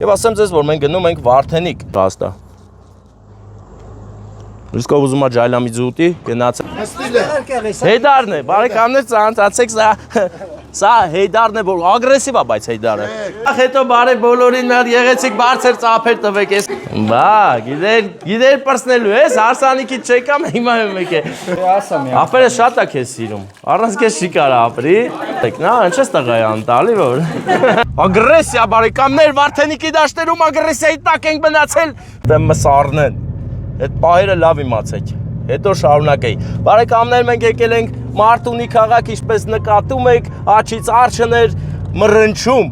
Եվ ասեմ ձեզ, որ մենք գնում ենք Վարդենիկ Ռաստա։ Իսկ ուզում ա ջայլամի զուտի, գնաց։ Հեյդարն է, բարեկամներ ծանոթացեք, սա Հեյդարն է, որ ագրեսիվ է, բայց Հեյդարը։ Հետո բարև բոլորին մեր եղեցիք բարձր ծափեր տվեք ես։ Բա, գիտեր պրսնելու ես, հարսանիքից չեկամ, հիմա եք է։ Ապերը շատ է քեզ սիրում, առանց քեզ չի կարա ապրի։ Նա ինչես տղա է անտալի, որ։ Ագրեսիա, բարեկամներ, Վարդենիկի դաշտերում ագրեսիայի տակ ենք մնացել։ Դեմ մսառնեն, այդ պահերը լավ իմացեք։ Հետո շարունակեի։ Բարեկամներ, մենք եկել ենք Մարտունի քաղաք, ինչպես նկատում եք, աչից արջներ մռնչում։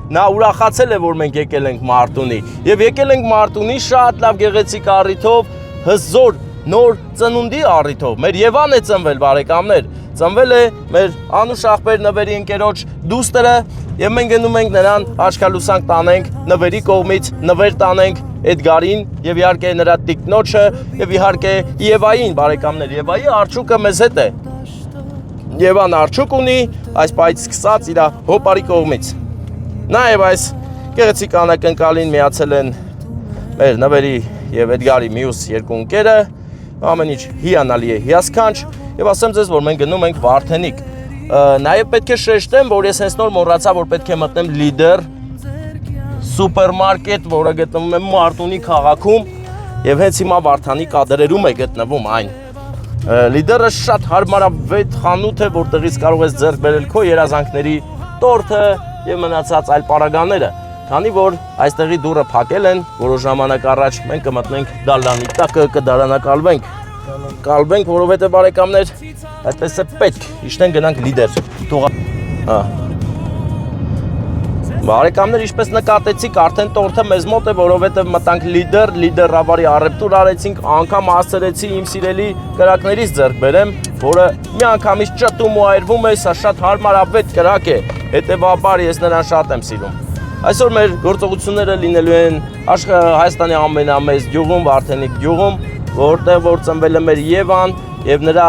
Նա ուրախացել է, որ մենք եկել ենք Մարտունի։ Եվ եկել ենք Մարտունի շատ լավ գեղեցիկ առիթով, հզոր, նոր ծնունդի առիթով։ Մեր Եվան է ծնվել, բարեկամներ։ Ծնվել է մեր Անուշ աղբեր նվերի ընկերոջ դուստրը, եւ մենք գնում ենք նրան աչքալուսանք տանենք նվերի կողմից, նվեր տանենք Էդգարին եւ իհարկե նրա տիկնոջը եւ իհարկե Եվային, բարեկամներ, Եվայի արջուկը մեզ հետ է։ Եվան արջուկ ունի, այս պայից սկսած իր հոպարի կողմից։ Նաեւ այս գեղեցիկ անակնկալին միացել են մեր նվերի եւ Էդգարի մյուս երկու ընկերը, ամեն ինչ հիանալի է, հիասքանչ, եւ ասեմ ձեզ, որ մենք գնում ենք Վարդենիկ։ Նաեւ պետք է շեշտեմ, որ ես հենց նոր մոռացա, որ պետք է մտնեմ Լիդեր սուպերմարկետ, որը գտնվում է Մարտունի քաղաքում եւ հենց հիմա Վարդանի կադրերում է գտնվում այն։ Լիդերը շատ հարմարավետ խանութ է, որտեղից կարող ես ձեռք բերել քո երազանքների տորթը եւ մնացած այլ պարագաները։ Քանի որ այստեղի դուռը փակել են, որոշ ժամանակ առաջ մենք կմտնենք դալանի տակը, կդարանակալվենք, որովհետեւ բարեկամներ, այդպես է պետք։ Իշտեն գնանք Լիդեր։ Բարեկամներ, ինչպես նկատեցիք, արդեն տորթը մեզ մոտ է, որովհետև մտանք Լիդեր ավարի առևտուր արեցինք, անգամ ասցրեցի իմ սիրելի կրակներից ձեռք բերեմ, որը մի անգամից ճտում ու այրվում է, սա շատ հարմարավետ կրակ է, հետևաբար ես նրան շատ եմ սիրում։ Այսօր մեր գործողությունները լինելու են Հայաստանի ամենամեծ գյուղում, Վարդենիկ գյուղում, որտեղ որ ծնվել է մեր Եվան եւ նրա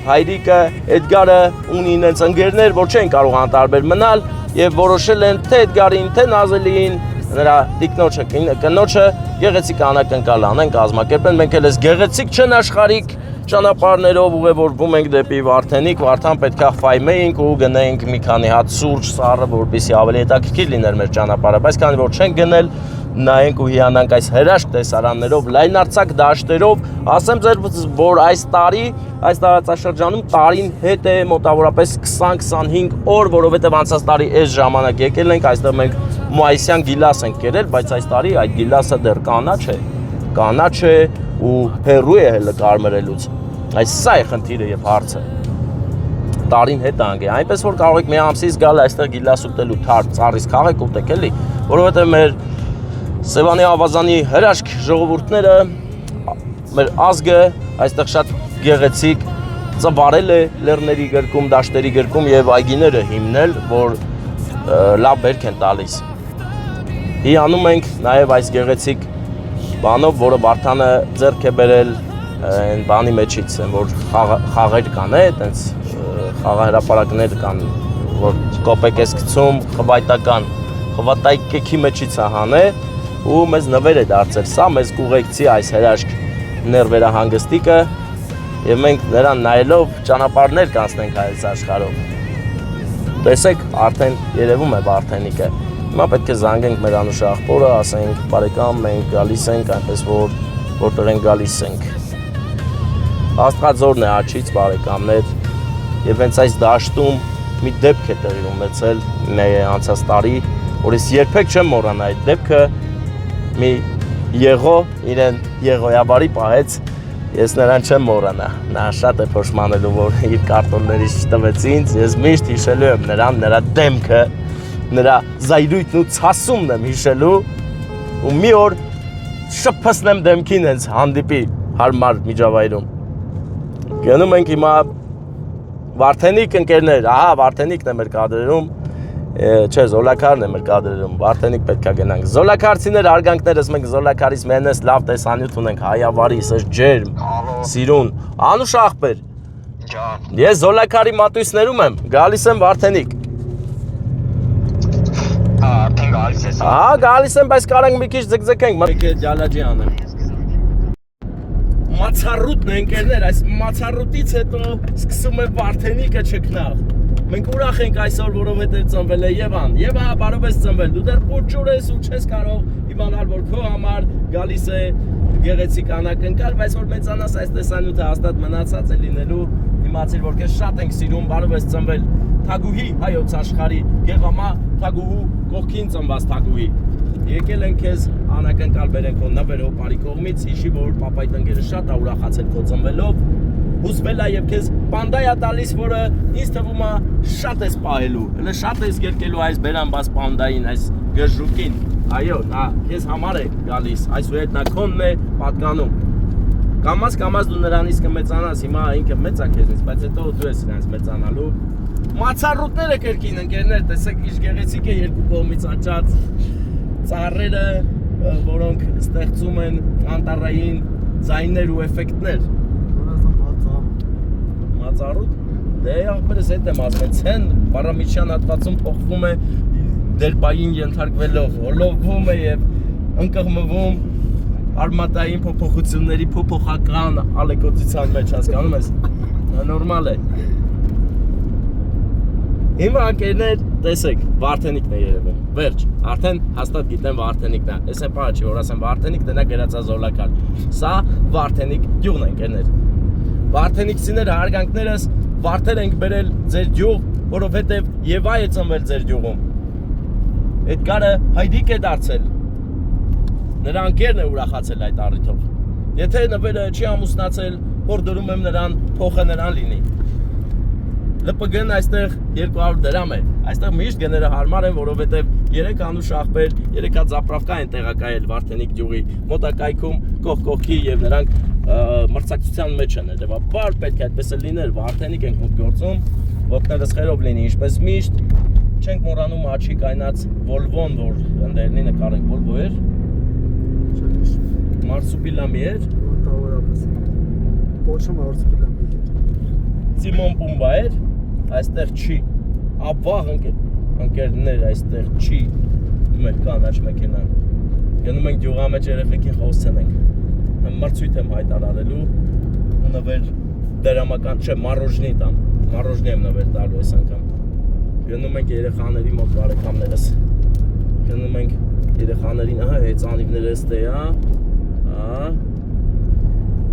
հայրիկը Էդգարը ունի իրենց ընկերներ, որ չեն կարող անտարբեր մնալ եւ որոշել են թե Էդգարին, թե Նազելին, նրա տիկնոջը, կնոջը գեղեցիկ անակնկալ անեն, կազմակերպեն։ Մենք էլ էս գեղեցիկ չնաշխարհիկ ճանապարհներով ուղևորվում ենք դեպի Վարդենիկ, Վարդան պետքա ֆայմեինք ու գնենք մի քանի հատ սուրճ, սառը, որպեսզի ավելի հետաքրքիր լիներ մեր ճանապարհը, բայց քանի որ չենք գնել, նայենք ու հիանանք այս հրաշք տեսարաններով, լայնարձակ դաշտերով, ասեմ ձեր, որ այս տարի, այս տարածաշրջանում տարին հետ է մոտավորապես 20-25 օր, որովհետև անցած տարի այս ժամանակ եկել ենք, այստեղ մենք մայիսյան գիլաս ենք կերել, բայց այս տարի այդ գիլասը դեռ կանաչ է ու հեռու է հելը կարմրելուց, այս սա է խնդիրը եւ հարցը, տարին հետ անգե, այնպես որ կարող եք մի ամսից գալ այստեղ գիլաս ուտելու ծառից քաղեք ուտեք էլի, որովհետև մեր Սևանի ավազանի հրաշք ժողովուրդները, մեր ազգը այստեղ շատ գեղեցիկ ծվարել է լեռների գրկում, դաշտերի գրկում եւ այգիները հիմնել, որ լավ բերք են տալիս։ Հիանում ենք նաեւ այս գեղեցիկ բանով, որը Վարդանը ձեռք է բերել այն բանի մեջից, որ խաղեր կան, այտենց խաղահրապարակներ կան, որ կոպեկ ես գցում, խվատայքի մեջից է հանե ու մեզ նվեր է դարձել, սա մեզ կուղեկցի այս հրաշք ներվերահանգստիկը եւ մենք նրան նայելով ճանապարհներ կանցնենք այս աշխարհով։ Տեսեք, արդեն երևում է Վարդենիկը։ Հիմա պետք է զանգենք մեր Անուշ աղբորը, ասենք, բարեկամ, մենք գալիս ենք, այնպես որ որտեղ ենք գալիս ենք։ Աստղաձորն է աչից, բարեկամներ, եւ հենց այս դաշտում մի դեպք է տեղի ունեցել անցած տարի, որ ես երբեք չեմ մոռանա այդ դեպքը։ Մի եղո իրեն եղոյաբարի պահեց, ես նրան չեմ մոռանա, նա շատ է փոշմանելու, որ իր կարտոններից չտվեց ինձ, ես միշտ հիշելու եմ նրան, նրա դեմքը, նրա զայրույթն ու ցասումն եմ հիշելու ու մի օր շփփսնեմ դեմքին հենց հանդիպի հարմար միջավայրում։ Գնում ենք հիմա Վարդենիկ ընկերներ, ահա Վարդենիկն է մեր կադրերում, չէ, Զոլակարն է մեր կադրերում, Վարդենիկ պետք է գնանք։ Զոլակարցիներ, արգանքներս, մենք Զոլակարից մենես լավ տեսանյութ ունենք, հայավարի, սեր ջերմ, սիրուն, Անուշ աղբեր։ Ես Զոլակարի մատույցներում եմ, գալիս եմ Վարդենիկ։ Ահա գալիս եմ, բայց կարանք մի քիչ ձգձգենք։ Մենք ջալաջի անեմ։ Մացառուտն է ընկերներ, այս մացառուտից հետո սկսում է Վարդենիկը չքնաղ։ Մենք ուրախ ենք այսօր, որովհետև ծնվել է Եվան։ Եվա, բարով ես ծնվել։ Դու դեռ փոքր ես ու չես կարող իմանալ, որ քո համար գալիս է գեղեցիկ անակնկալ, բայց որ մեծանաս այս տեսանյութը հաստատ մնացած է լինելու։ Իմացիր, որ քեզ շատ ենք սիրում, բարով ես ծնվել Թագուհի հայոց աշխարհի գեղամա Թագուհու կողքին ծնված Թագուհի։ Եկել են քեզ անակնկալ բերեն քո նվերով բարի կողմից, հիշի, որ պապայդ ընկերը շատ է ուրախացել քո ծնվելով։ Հուսվել է եւ քեզ պանդայ է տալիս, որը ինձ թվում է շատ ես պահելու։ Հələ շատ ես գերկելու այս բերանբաս պանդային, այս գժուկին։ Այո, նա քեզ համար է գալիս, այսուհետ նա քոնն է պատկանում։ Կամաց դու նրանից կմեծանաս, հիմա ինքը մեծ է քեզից, բայց հետո դու ես նրանց մեծանալու։ Մացառուտները կրկին ընկերներ, տեսեք ինչ գեղեցիկ է երկու կողմից աճած ծառերը, որոնք ստեղծում են անտառային ձայներ ու էֆեկտներ։ Մացառուտ։ Դե ախպերս հետ եմ ասում, ցեն Պարամիչյան հատվածում փոխվում է դերբային ենթարկվելով, հոլովում է եւ ընկղմվում արմատային փոփոխությունների փոփոխական ալեկոծության մեջ, հասկանում ես։ Նորմալ է։ Հիմա անկերներ, տեսեք, Վարդենիկն է երևում, վերջ, արդեն հաստատ գիտեն Վարդենիկն է, ես եմ պարը չի, որ ասեմ Վարդենիկ, դենա գերացա զոլակար, սա Վարդենիկ գյուղն է ընկերներ, Վարդենիկցիները հարգանքներս, Վարդեր ենք բերել ձեր գյուղ, որովհետև Եվա է ծնվել ձեր գյուղում, Էդգարը հայդիկ է դարձել, նրա ընկերն է ուրախացել այդ առիթով, եթե նվերը չի ամուսնացել, որ դրում եմ նրան, փոխը նրան լինի ԼՊԳ-ն այստեղ 200 դրամ է, այստեղ միշտ գները հարմար են, որովհետև 3 անուշ աղբեր, 3 հատ զապրավկա են տեղակայել Վարդենիկ գյուղի մոտակայքում կողքի եւ նրանք մրցակցության մեջ են, հետեւաբար պետք է այդպես լիներ, Վարդենիկ ենք մուտք գործում, ոտներս խերով լինի, ինչպես միշտ, չենք մոռանում աչի կայնած Volvo-ն, որ ընդերնի նկարենք, Volvo էր, մարսուպիլամի էր, Սիմոն Պումբա էր, այստեղ չի, ապվաղ ընկերներ այստեղ չի, մեր կանաչ մեքենան, գնում ենք գյուղամեջ երեխեքին խոսցնենք, մրցույթ եմ հայտարարելու, նվեր դրամական, չէ, մարոժնի տամ, մարոժնի եմ նվեր տալու ես անգամ, գնում ենք երեխաների մոտ բարեկամներս, գնում ենք երեխաներին, ահա հեծանիվները ստե,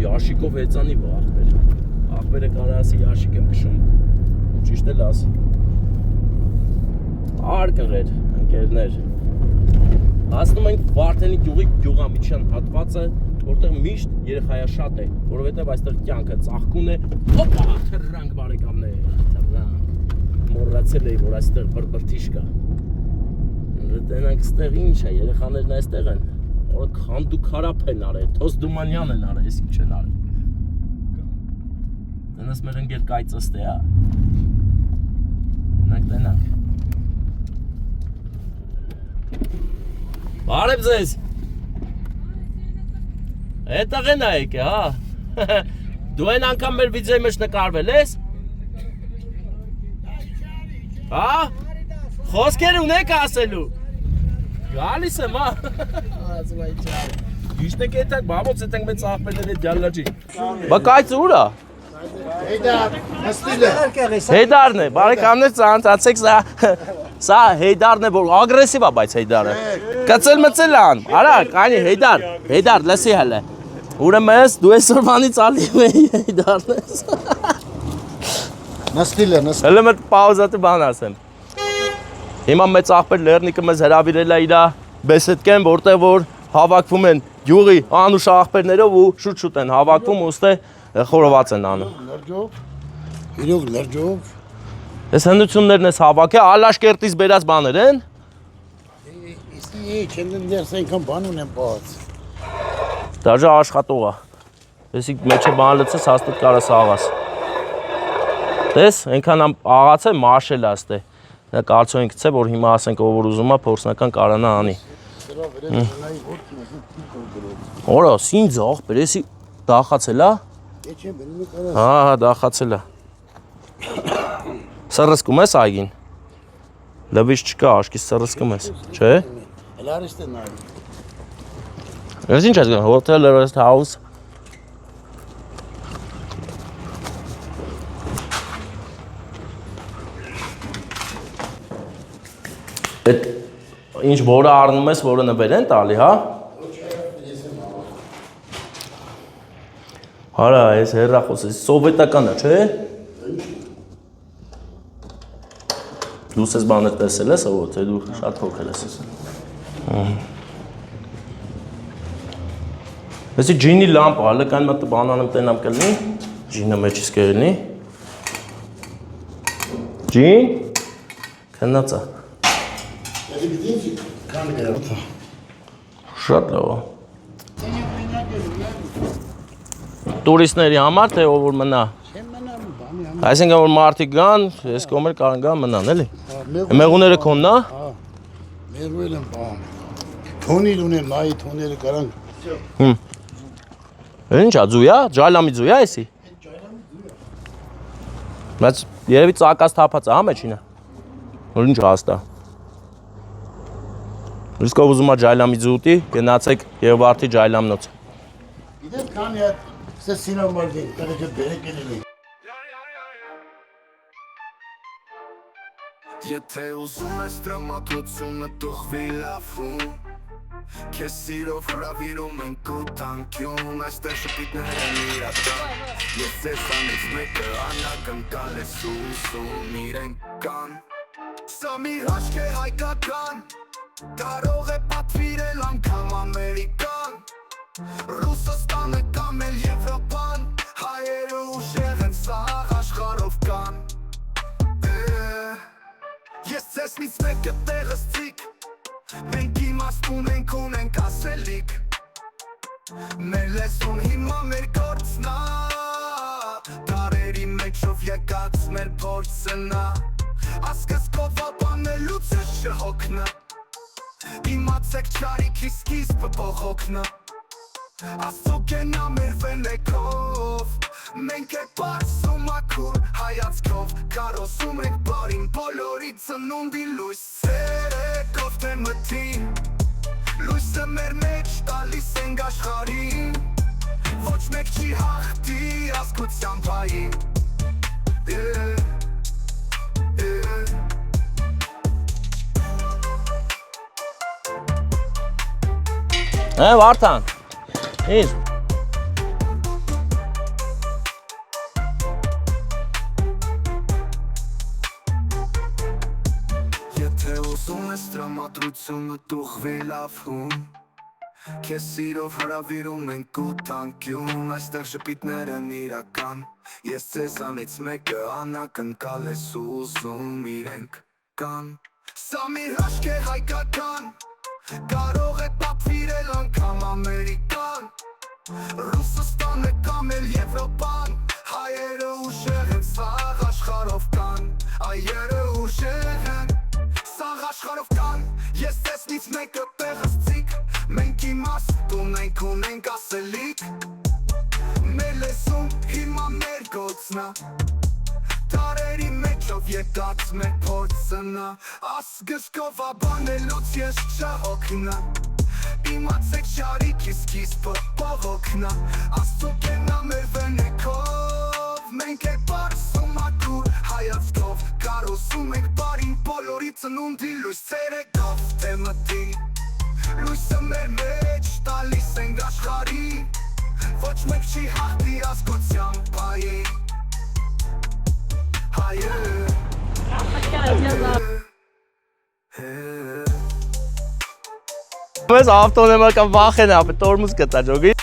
Յաշիկով հեծանիվ աղբերը կարասի յաշիկ եմ կշում, ճիշտ էլ ասի, արկղեր, ընկերներ, հասնում ենք Վարդենիկ գյուղի գյուղամիջյան հատվածը, որտեղ միշտ երեխայաշատ է, որովհետև այստեղ կյանքը ծաղկուն է, հոպա, թռրանք բարեկամներ, թռրանք, մոռացել էի, որ այստեղ բրբրթիչ կա, տենանք ստեղ ինչ է, երեխաներն այստեղ են, որը քանդու քարապ են արել, Թոստումանյան են արել, ես ինչ են արել, Տնես մեր ընկեր կայծըստ է, տենանք, բարև ձեզ, հետաղեն է եկե, դու են անգամ մեր վիդեոյի մեջ նկարվել ես, խոսքեր ունեք ասելու, գալիս եմ, իշտ եք էտակ, բավոց էտենք մեծ աղբերներ էտ դյալլաջի, բա կայծը ուր է? Հեյդարն է, բարեկամներ ծանոթացեք, սա Հեյդարն է, որ ագրեսիվ է բայց Հեյդարը, կծել մծել ան, արակ, անի Հեյդար, լսի հələ, ուրեմն ես, դու այսօրվանից ալիվ էի Հեյդարն ես, նստիլ է, հələ մտ պաուզատը բան ասեմ, հիմա մեծ աղբեր լերնիկը մեզ հրավիրել է իրա բեսեդկեն, որտեղ որ հավակվում են գյուղի անուշ աղբերներով ու շուտ են հավակվում, ուստե խորոված են անում։ Իրոք լրջով։ Ես հնդություններն ես հավաք է, Ալաշկերտից բերած բաներ են։ Իսի չնդեն դերս այնքան բան ունեմ պահած։ Դաժա աշխատող է։ Եսի մեջը բան լծես հաստատ կարաս աղաս։ Տես, այնքան աղաց է մաշել աստե։ Նա կարծո ենք ցե, որ հիմա ասենք ով որ ուզում է փորձնական կարանա անի։ Օրա, սինձ աղբեր, եսի դախացել է։ Հա, դախացել է։ Սրսկում ես այգին։ Լվիշ չկա, աշկից սրսկում ես, չէ։ Հլարիստ է նայում։ Ես ինչ ես գնում, hotel, rest house։ Այդ ինչ որը առնում ես, որը նվեր են տալի, հա։ Հարա, ես հեռախոս, ես սովետական է, չէ։ Դու ես բանը տեսել ես, ո՞ց է, դու շատ փոքր ես։ Էսի ջինի լամպա, հələ կան մատ բանանım տենամ կլնի, ջինը մեջից կերնի։ Ջին, քննածա։ Էդի գիտի քան գա։ Շատ լավ է։ Տուրիստների համար թե ով որ մնա։ Չեմ մնամ, բանի համար։ Այսինքն որ մարդիկ գան, ես կողմեր կարան գան մնան, էլի։ Մեղուները քոնն է։ Հա։ Մերվել եմ բան։ Թոնիլ ունեմ, նայի թոնելը կարան։ Հմ։ Ինչ է, ձույա, ջայլամի ձույա էսի։ Բայց երևի ծակած թափած է, հա մեջինը։ Որ ինչ հաստա։ Իսկ ով ուզում է ջայլամի ձուտի, գնացեք Երևարդի ջայլամնոց։ Գիտես քանի է, սա սինամարդին, կարեկը բերեք էլի։ Եթե ուզում ես դրամատությունը տուղվի լավում Քեզ սիրով հրավիրում ենք ու տանկյուն Այստեղ շպիտներ են իրական Ես ձեզ անից մեկը անակնկալ ես ուսում իրենք կան Սա մի հաշկ է հայկական Կարող է պատվիրել անգամ Ամերիկան Ռուսաստանը կամ էլ Եվրոպան Հայերը ուժեղ են սաղ աշխարհով կան Ես ձեզնից մեկը տեղս ծիկ Մենք իմաստ ունենք ասելիք Մեր լեզուն հիմա մեր գործնա Դարերի մեջով եկած մեր փորձնա Ասկսկով ապանելուց ես չհոգնա Իմացեք չարիքի սկիզբը բողոքնա Աստծո կենա մեր վենեկով Մենք է պարսում ակուր հայացքով Կարոսում ենք բարին բոլորի ծնունդի լույս Ցերեկով թե մթին Լույսը մեր մեջ տալիս ենք աշխարհին Ոչ մեկ չի հաղթի ազգության պային Վարդան, ինչ Եթե ուզում ես դրամատրությունը տուղվի լավում Քեզ սիրով հրավիրում ենք ու տանկյուն Այստեղ շպիտներ են իրական Ես ձեզանից մեկը անակնկալ ես ուզում իրենք կան Սա մի հաշկ է հայկական Կարող է պատվիրել անգամ Ամերիկան Ռուսաստանը կամ էլ Եվրոպան Հայերը ուժեղ են սաղ աշխարհով կան Այերը ուժեղ են Սաղ աշխարհով կան Ես ձեզնից մեկը տեղս ծիկ Մենք իմաստ ունենք ասելիք Մեր լեզուն հիմա մեր գործնա Դարերի մեջով եկած մեր փորձնա Ասկսկով ապանելուց ես չհոգնա Իմացեք չարիքի սկիզբը բողոքնա Աստծո կենա մեր վենեկով Մենք է պարսում ակուր հայացքով Կարոսում ենք բարին բոլորի ծնունդի լույս Ցերեկով թե մթին Լույսը մեր մեջ տալիս ենք աշխարհին Ոչ մեկ չի հաղթի ազգության պային Բայց ավտոնեմա կամ վախեն ապե տորմուզ կտա ջոգի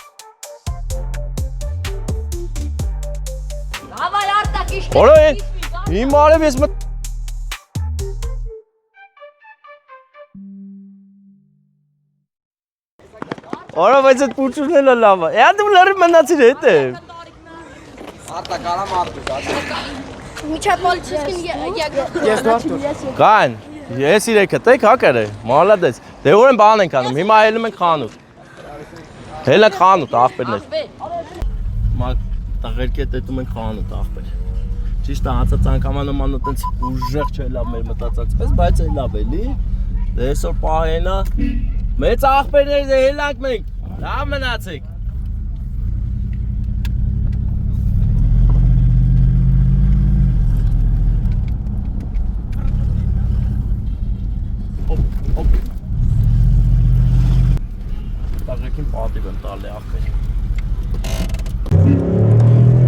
Давай, Արտակ, իշտ Որո իմ արև ես մտ Որո բայց այդ պուչուրն էլ լավ է Ա դու լրի մնացիր հետ է Միջա պոլիցիական եկող Կան Ես իրեքը տեք հա կերը Մալադես Դե որ են բան ենք անում Հիմա ելում ենք խանութ Հել ենք խանութ աղբերներ Մա տղերքի հետ դետում ենք խանութ աղբեր Ճիշտ է հացած անգամանոման տենց ուժեղ չէ լավ մեր մտածած պես բայց է լավ էլի Դե այսօր պահենա։ Մեծ աղբերներ դե հելանք մենք։ Լավ մնացեք։ Տաղեքին պատիվ եմ տալի աղբեր։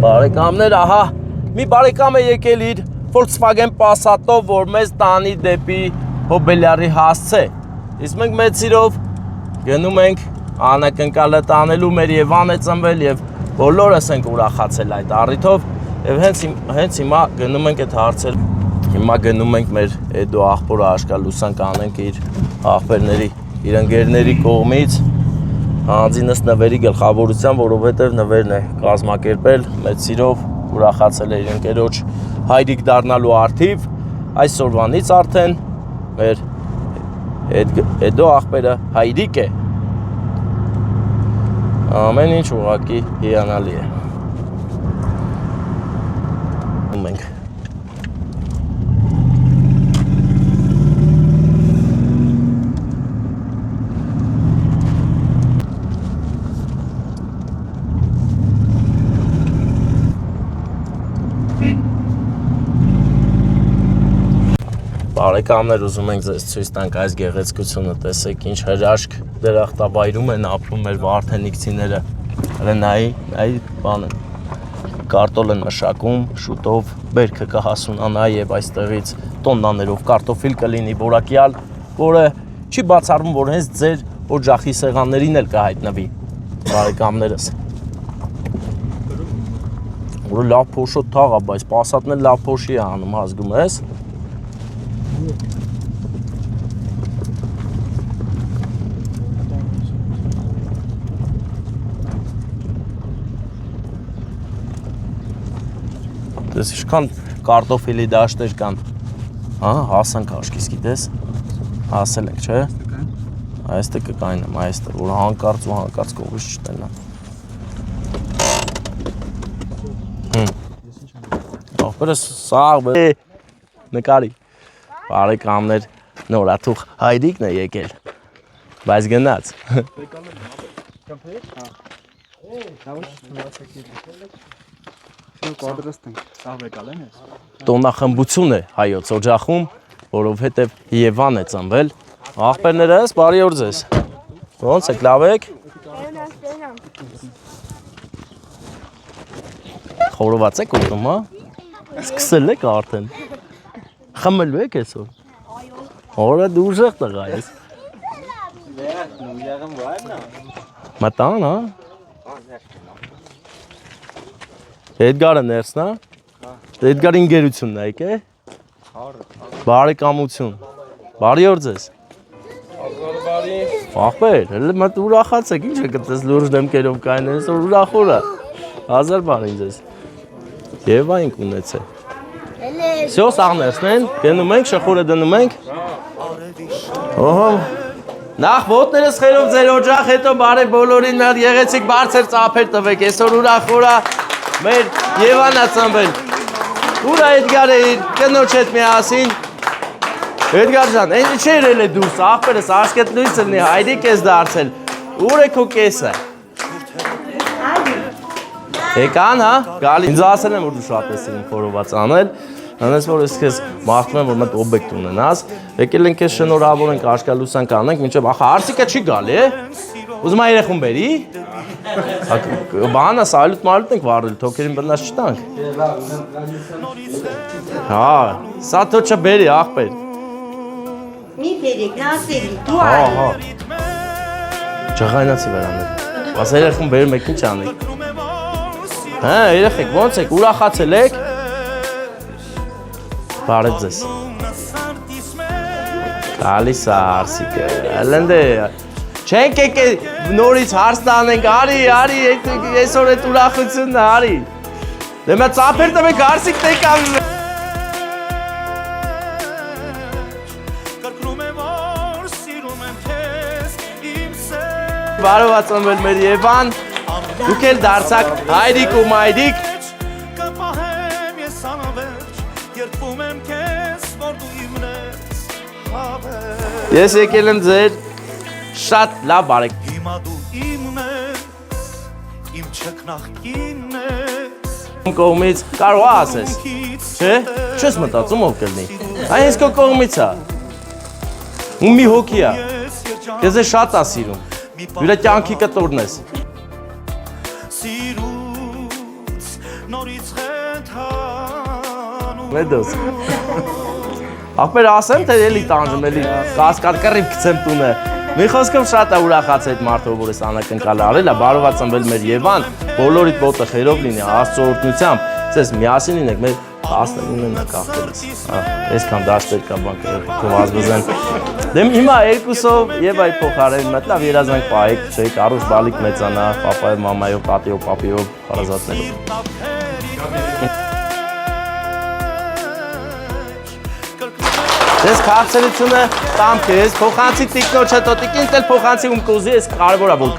Բարեկամներ, ահա, մի բարեկամ է եկել իր Volkswagen Passat-ով, որ մեզ տանի դեպի Հոբելյարի հասցե։ Իսկ մենք մեծ սիրով գնում ենք անակնկալը տանելու, մեր Եվան է ծնվել եւ բոլորս ենք ուրախացել այդ առիթով եւ հենց հիմա գնում ենք այդ հարցեր։ Հիմա գնում ենք մեր Էդո աղբորը աշկալուսանք անենք իր աղբերների, իր ընկերների կողմից հանձինս նվերի գլխավորության, որովհետև նվերն է կազմակերպել, մեծ սիրով ուրախացել է իր ընկերոջ հայրիկ դառնալու արդիվ, այսօրվանից արդեն մեր Էդո աղբերը հայրիկ է, ամեն ինչ ուղղակի հիանալի է։ Մենք Բարեկամներ, ուզում ենք ձեզ ցույց տանք այս գեղեցկությունը, տեսեք ինչ հրաշք դրախտավայրում են ապրում մեր վարդենիքցիները։ Նայի բանը կարտոլ են մշակում, շուտով բերքը կհասունանա եւ այստեղից տոննաներով կարտոֆիլ կլինի որակյալ, որը չի բացառվում, որ հենց ձեր օջախի սեղաններին էլ կհայտնվի, բարեկամներս։ Որը լավ փոշոտ թաղ է, բայց Passat-ն էլ լավ փոշի է անում, հասկում ես։ Դες ինչքան կարտոֆիլի դաշտեր կան, հա, հասանք աշկիս, գիտես, հասել ենք, չէ, այստեղ կկայնեմ, այստեղ, որ հանկարծ ու հանկարծ կողից չտնա, աղբերս սաղ նկարի, բարեկամներ, նորաթուղ հայրիկն է եկել, բայց գնաց, տոնախմբություն է հայոց օջախում, որովհետև Եվան է ծնվել։ Աղբերներս, բարի օր ձեզ։ Ոնց եք, լավ եք։ Խորոված եք ուտում, հա։ Սկսել եք արդեն։ Խմելու եք այսօր։ Օրը դու ուժեղ տղա ես։ Մտան, հա։ Էդգարը ներսն է, Էդգարի ինգերությունն է եկե, բարեկամություն, բարի օր ձեզ, աղբեր, մտ ուրախացեք, ինչ է կտես լուրջ դեմքերով կային, ես որ ուրախորը, հազար բարին ձեզ, և այնք ունեցե, սյո սաղ ներսն են, գնում ենք, շխուրը դնում ենք, նախ ոտներս խերով ձեր օջախ, հետո բարև բոլորին մեր եղեցիք բարձր ծափեր տվեք, այսօր ուրախորը, մեր Եվանա ծնվել, ուր է Էդգարը իր կնոջ հետ միասին, Էդգար ջան, այն ինչ երել է դուրս, աղբերս աշկետ լույս լնի, հայրիկ ես դարձել, ուր է քո կեսը, եկան հա, գալի, ինձ ասել եմ, որ դու շատ ես իրին խորոված անել, անես որ ես քեզ մաղթում եմ, որ մտ օբեկտ ունենաս, եկել ենք ես շնորհավոր ենք աշկալուսանք անենք, մինչև ախա հարսիկը չի գալի է, ուզում է երեխուն բերի, բանա սալուտ մարուտ ենք վարել, թոքերին բնաս չտանք, հա, սա թո չբերի աղբեր, մի բերեք, նասերի, դու հա, արի, հա, չղայնացի վերանել, բաս երեխուն բերում եք ինչ անեք, հա, երեխեք, ոնց եք, ուրախացել եք, բարև ձեզ, կալիս է հարսիկը, ելընդ է, չենք եկել նորից հարս տանենք, արի, այսօր էդ ուրախությունն է, արի, դե մա ծափեր տվեք հարսիկ տեկավ, բարով ածնվել մեր Եվան, դուք էլ դարձակ հայրիկ ու մայրիկ, կպահեմ ես անավերջ, երդվում եմ քեզ, որ դու իմն ես հավերջ Ես եկել եմ ձեր շատ լավ բարեք։ Հիմա դու իմն ես, իմ չկնախքինն ես, Կողմից կարող ասես, չէ, չես մտածում ով կլինի, այն ես քո կողմից է, ու մի հոգի է, քեզ է շատ է սիրում, վրա կյանքի կտորն ես։ Սիրուց նորից խենթանում Մեդոս։ Ախպեր ասեմ, թե էլի տանջում, էլի կասկար կռիվ գցեմ տունը։ Մի խոսքով շատ է ուրախացել այդ մարդը, որ ես անակնկալը արել է, բարով ա ծնվել մեր Եվան, բոլորիդ ոտը խերով լինի, Աստծո օրհնությամբ, ցես միասին լինեք, մեր 19-ն է կախվելիս։ Այսքան դաշտեր կա բան կվազվզեն։ Դեմ հիմա երկուսով եւ այդ փոխարեն մտ լավ երազանք պահեք, չեք, առուժ բալիկ մեծանա, պապայով, մամայով, տատիով, պապիով, հարազատներով։ Ես քաղցրությունը տամ քեզ, փոխանցի տիկնոջ հետո տիկին դել փոխանցի ում կուզի, ես կարևոր է որ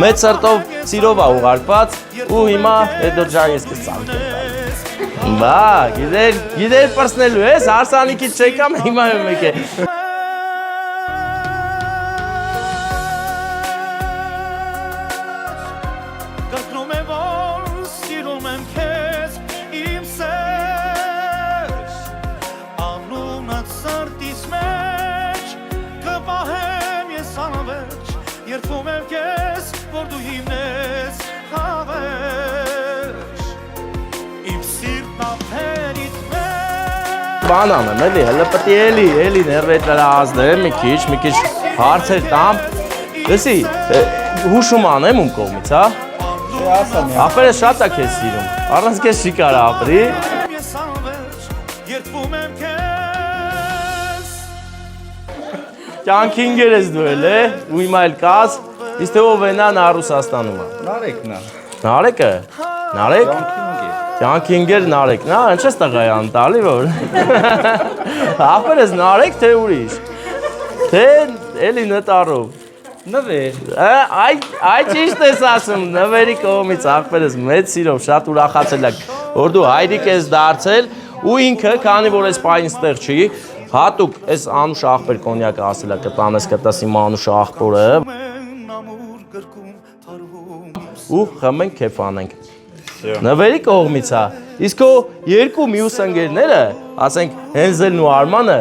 մեծ սրտով սիրով է ուղարկված ու հիմա հետո ջան ես կծանքեմ։ Բա, գիտեր պրսնելու ես, հարսանիքից չեկամ, հիմա մեկ է։ Կրկնում եմ, որ սիրում եմ քեզ, իմ սեր, անունդ սրտիս մեջ, կպահեմ ես անվերջ, երդվում եմ քեզ, որ դու հիմնես հավերջ, իմ սիրտն ափերիդ մեջ։ Բան անեմ, էլի, հլը պտի էլի ներվետ վրա ազդեմ, մի քիչ հարցեր տամ, լսի, հուշում անեմ ում կողմից, հա? Ախպերը շատ է քեզ սիրում, առանց քեզ չի կարա ապրի։ Ես անվերջ, երդվում եմ քեզ։ Կյանքինգեր ես դու էլ է, ու հիմա էլ կաս, իսկ թե ով ենա նա Ռուսաստանում է։ Նարեկն է։ Նարեկը, նարեկ, կյանքինգեր նարեկն է, ինչ ես տղայ անտալի որ։ Ախպերս նարեկ թե ուրիշ, թե էլի նտարով։ Նվեր։ Այ ճիշտ ես ասում, նվերի կողմից ախպերս մեծ սիրով շատ ուրախացել եք, որ դու հայրիկ ես դարձել ու ինքը, քանի որ ես պայն ստեղ չի, հատուկ ես Անուշ ախպեր կոնյակը ասել է կտանես կտաս իմ Անուշ ախպորը ու խմենք քեֆ անենք։ Նվերի կողմից է, իսկ քո երկու մյուս ընկերները, ասենք Հենզելն ու Արմանը,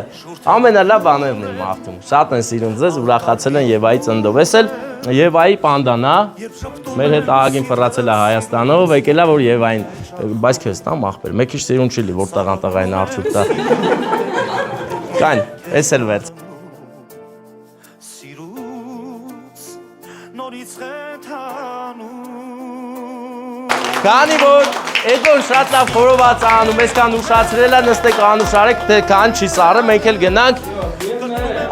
ամենալավ բաներն են մաղթում, շատ են սիրում ձեզ, ուրախացել են Եվայի ծննդով, ես էլ Եվայի պանդան է, մեր հետ ահագին ֆռացել է Հայաստանով, եկել է որ Եվային, բայց քեզ տամ ախպեր, մեկ քիչ սիրուն չի լի, որ տղան արդյոք տա։ Կան, ես էլ վերջ։ Սիրուց նորից խենթանում Քանի որ Էդոն շատ լավ խորոված անում, այսքան ուշացրել է, նստեք անուշարեք, թե քան չի սարը, մենք էլ գնանք։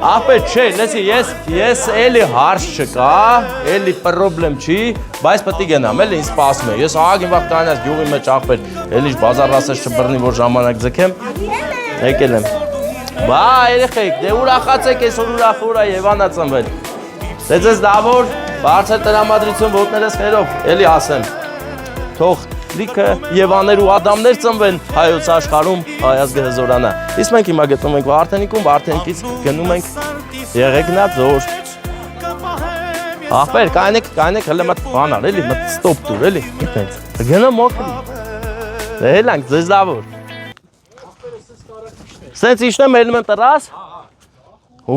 Ախպեր, չէ, լսի, ես էլի հարց չկա, էլի պրոբլեմ չի, բայց պետք է գնամ, էլի ինձ սպասում է։ Ես ահագին վաղ կանաս գյուղի մեջ ախպեր, էլի բազարասես չբռնի, որ ժամանակ ձգեմ։ Եկել եմ։ Բա, երեխեք, դե ուրախացեք, այսօր ուրախ է Եվանա ծնվել։ Դե ձեզ դավոր, բարձր տրամադրություն ոտներս խերով, էլի ասեմ։ Թող լիքը Եվաներ ու Ադամներ ծնվեն հայոց աշխարհում, հայ ազգը հզորանա։ Իսկ մենք հիմա գտնվում ենք Վարդենիկում, Վարդենիկից գնում ենք Եղեգնաձոր։ Ախպեր, կանեք, հələ մտ բան ար, էլի, մտ ստոպ տուր, էլի, այդպես։ Գնա մոքրի։ Դե հելանք, ձեզ լավոր։ Սենց իշնեմ ելնում եմ տրաս։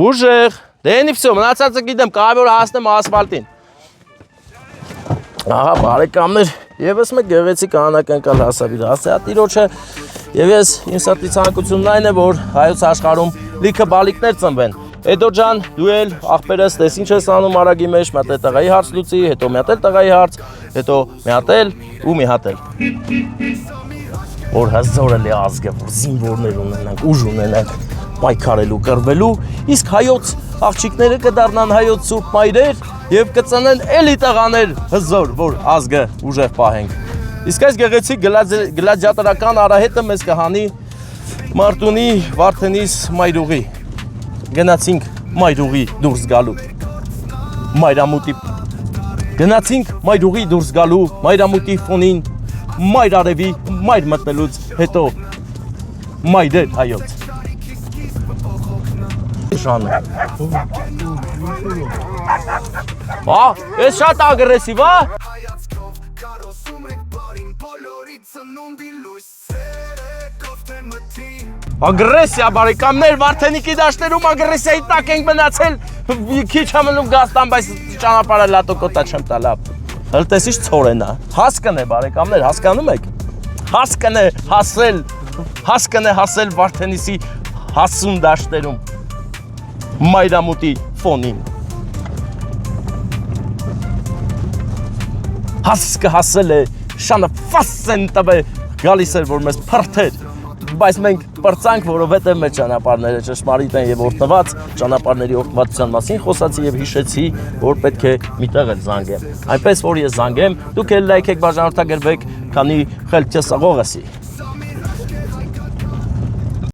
Ուժեղ։ Դե ինի վсё, մնացածը գիտեմ, կարևոր հասնեմ ասֆալտին։ Ահա, բարեկամներ, եւս մեկ գեղեցիկ անակնկալ հասավ իր հասցեատիրոջը եւ ես իմ սրտի ցանկությունն այն է, որ հայոց աշխարհում լիքը բալիկներ ծնվեն։ Էդո ջան, դու էլ ախպերս տես ինչ ես անում արագի մեջ, մի հատ տղայի հարց լուծի, հետո մի հատ տղայի հարց, հետո մի հատ ու մի հատ որ հզորը լի ազգը, որ զինվորներ ունենանք, ուժ ունենանք, պայքարելու, կռվելու, իսկ հայոց աղջիկները կդառնան հայոց սուրբ մայրեր եւ կծնեն էլի տղաներ հզոր, որ ազգը ուժեղ պահենք։ Իսկ այս գեղեցիկ գլադիատորական արահետը մեզ կհանի Մարտունի Վարդենիս մայրուղի։ Գնացինք մայրուղի դուրս գալու։ Մայրամուտի գնացինք մայրուղի դուրս գալու, մայրամուտի ֆոնին, մայր արևի, մայր մտնելուց հետո մայրեր հայոց։ Ժանը։ Ես շատ ագրեսիվ, Հայացքով կարոսում եք բարին բոլորի ծնունդի լույս Սերեկով թե մթին Ագրեսիա բարեկամներ, Վարդենիկի դաշտերում ագրեսիայի տակ ենք մնացել, քիչ համնում գաստան, բայց ճանապարհը լատոկոտա չեմ տալա։ Հəl տեսիշ ցորենա։ Հասկն է բարեկամներ, հասկանում եք։ Հասկն է հասել Վարդենիսի հասուն դաշտերում։ Մայրամուտի ֆոնին։ Հասկը հասել է, շանը ֆասեն տվե գալիս էր, որ մեզ փրթեր, բայց մենք պրծանք, որովհետև մեր ճանապարհները ճշմարիտ են եւ օրհնված, ճանապարհների օրհնվածության մասին խոսացի եւ հիշեցի, որ պետք է միտեղ էլ զանգեմ։ Այնպես որ ես զանգեմ, դուք էլ լայք եք, բաժանորդագրվեք, քանի խելքես աղողեսի։